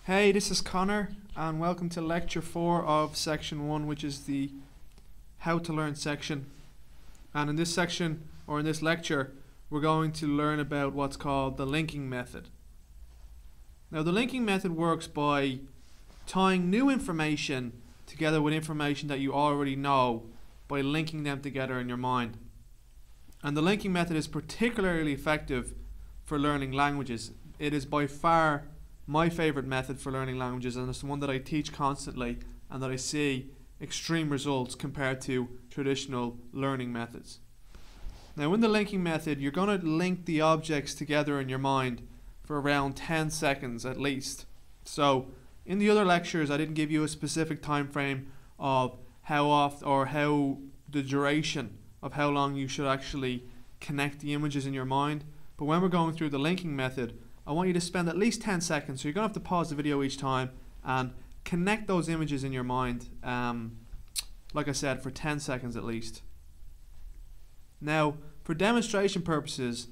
Hey, this is Connor, and welcome to lecture 4 of section 1, which is the How to Learn section. And in this section, or in this lecture, we're going to learn about what's called the linking method. Now, the linking method works by tying new information together with information that you already know by linking them together in your mind. And the linking method is particularly effective for learning languages. It is by far my favorite method for learning languages, and it's the one that I teach constantly and that I see extreme results compared to traditional learning methods. Now, in the linking method, you're going to link the objects together in your mind for around 10 seconds at least. So in the other lectures, I didn't give you a specific time frame of how often or how the duration of how long you should actually connect the images in your mind. But when we're going through the linking method, I want you to spend at least 10 seconds. So you're going to have to pause the video each time and connect those images in your mind, like I said, for 10 seconds at least. Now, for demonstration purposes,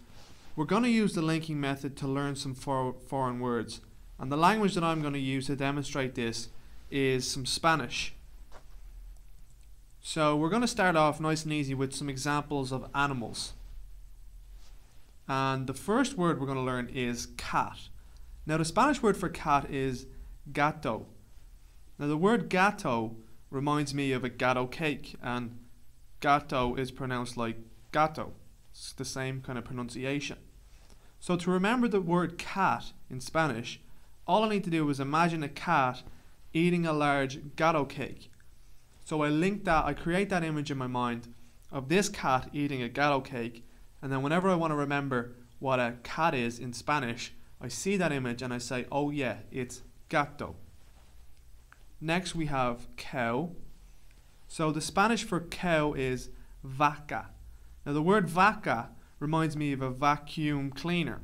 we're going to use the linking method to learn some foreign words. And the language that I'm going to use to demonstrate this is some Spanish. So we're going to start off nice and easy with some examples of animals. And the first word we're going to learn is cat. Now, the Spanish word for cat is gato. Now, the word gato reminds me of a gato cake, and gato is pronounced like gato. It's the same kind of pronunciation. So to remember the word cat in Spanish, all I need to do is imagine a cat eating a large gato cake. So I link that, I create that image in my mind of this cat eating a gato cake, and then whenever I want to remember what a cat is in Spanish, I see that image and I say, oh yeah, it's gato. Next we have cow. So the Spanish for cow is vaca. Now the word vaca reminds me of a vacuum cleaner.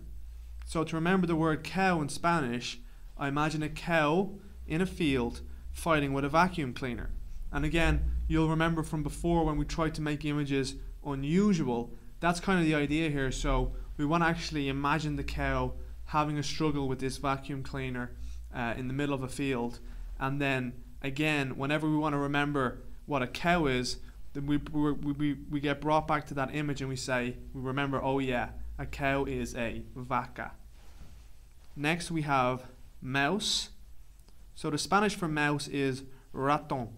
So to remember the word cow in Spanish, I imagine a cow in a field fighting with a vacuum cleaner. And again, you'll remember from before when we tried to make images unusual, that's kind of the idea here. So we want to actually imagine the cow having a struggle with this vacuum cleaner in the middle of a field. And then again, whenever we want to remember what a cow is, then we get brought back to that image and we remember, oh yeah, a cow is a vaca. Next we have mouse. So the Spanish for mouse is ratón.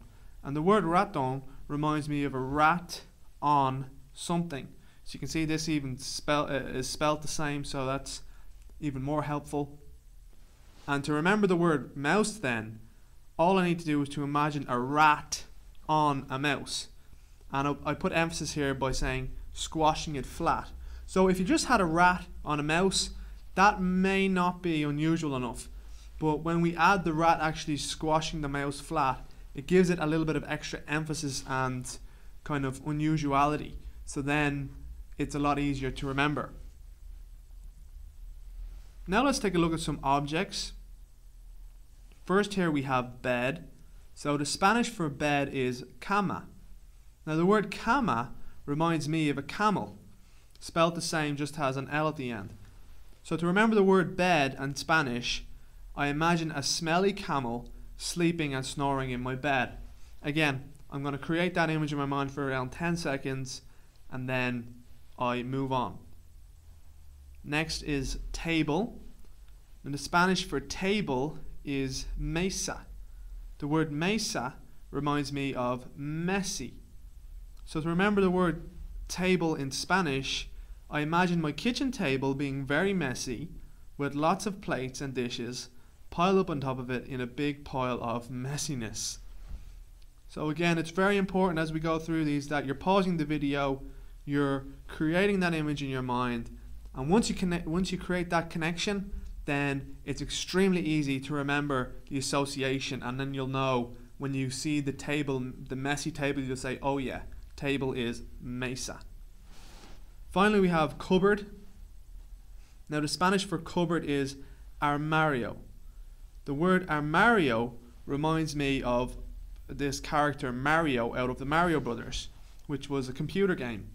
And the word ratón reminds me of a rat on something. So you can see this even is spelled the same, so that's even more helpful. And to remember the word mouse then, all I need to do is to imagine a rat on a mouse. And I put emphasis here by saying squashing it flat. So if you just had a rat on a mouse, that may not be unusual enough. But when we add the rat actually squashing the mouse flat, it gives it a little bit of extra emphasis and kind of unusuality. So then it's a lot easier to remember. Now let's take a look at some objects. First here we have bed. So the Spanish for bed is cama. Now the word cama reminds me of a camel. Spelled the same, just has an L at the end. So to remember the word bed in Spanish, I imagine a smelly camel sleeping and snoring in my bed. Again, I'm going to create that image in my mind for around 10 seconds and then I move on. Next is table. And the Spanish for table is mesa. The word mesa reminds me of messy. So to remember the word table in Spanish, I imagine my kitchen table being very messy with lots of plates and dishes piled up on top of it in a big pile of messiness. So again, it's very important as we go through these that you're pausing the video, you're creating that image in your mind, and once you create that connection, then it's extremely easy to remember the association, and then you'll know when you see the table, the messy table, you'll say, oh yeah, table is mesa. Finally we have cupboard. Now the Spanish for cupboard is armario. The word armario reminds me of this character Mario out of the Mario Brothers, which was a computer game.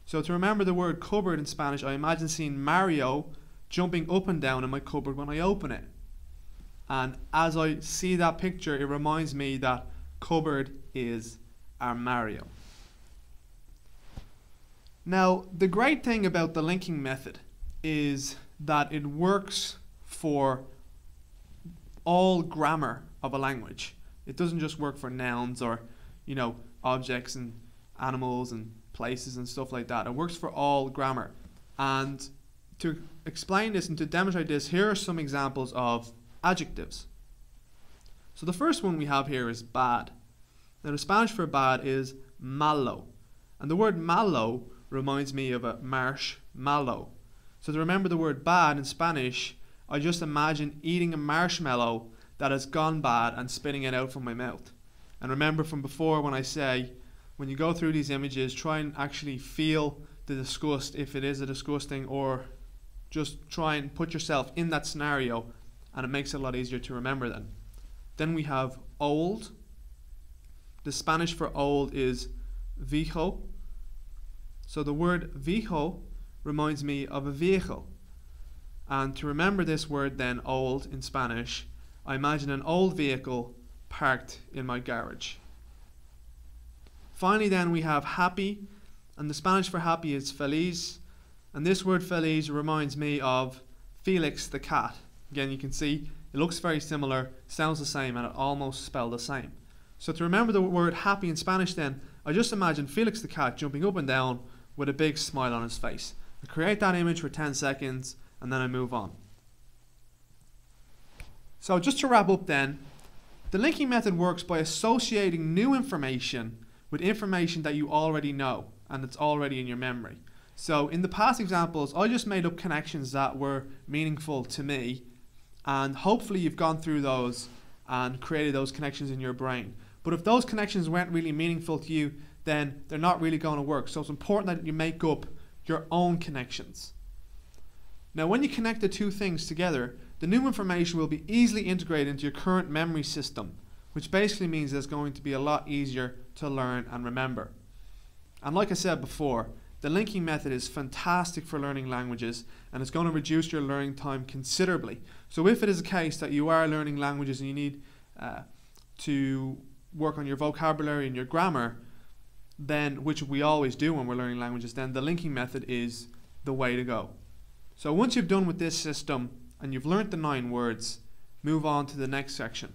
So to remember the word cupboard in Spanish, I imagine seeing Mario jumping up and down in my cupboard when I open it. And as I see that picture, it reminds me that cupboard is armario. Now, the great thing about the linking method is that it works for all grammar of a language. It doesn't just work for nouns or, objects and animals and places and stuff like that. It works for all grammar. And to explain this and to demonstrate this, here are some examples of adjectives. So the first one we have here is bad. Now the Spanish for bad is malo. And the word malo reminds me of a marshmallow. So to remember the word bad in Spanish, I just imagine eating a marshmallow that has gone bad and spitting it out from my mouth. And remember from before when I say, when you go through these images, try and actually feel the disgust, if it is a disgusting, or just try and put yourself in that scenario, and it makes it a lot easier to remember then. Then we have old. The Spanish for old is viejo. So the word viejo reminds me of a vehicle. And to remember this word then, old, in Spanish, I imagine an old vehicle parked in my garage. Finally then we have happy, and the Spanish for happy is feliz. And this word feliz reminds me of Felix the cat. Again, you can see it looks very similar, sounds the same, and it almost spelled the same. So to remember the word happy in Spanish then, I just imagine Felix the cat jumping up and down with a big smile on his face. I create that image for 10 seconds and then I move on. So just to wrap up then, the linking method works by associating new information with information that you already know and it's already in your memory. So in the past examples, I just made up connections that were meaningful to me, and hopefully you've gone through those and created those connections in your brain. But if those connections weren't really meaningful to you, then they're not really going to work. So it's important that you make up your own connections. Now when you connect the two things together, the new information will be easily integrated into your current memory system, which basically means it's going to be a lot easier to learn and remember. And like I said before, the linking method is fantastic for learning languages, and it's going to reduce your learning time considerably. So if it is a case that you are learning languages and you need to work on your vocabulary and your grammar, then, which we always do when we're learning languages, then the linking method is the way to go. So once you've done with this system and you've learnt the 9 words, move on to the next section.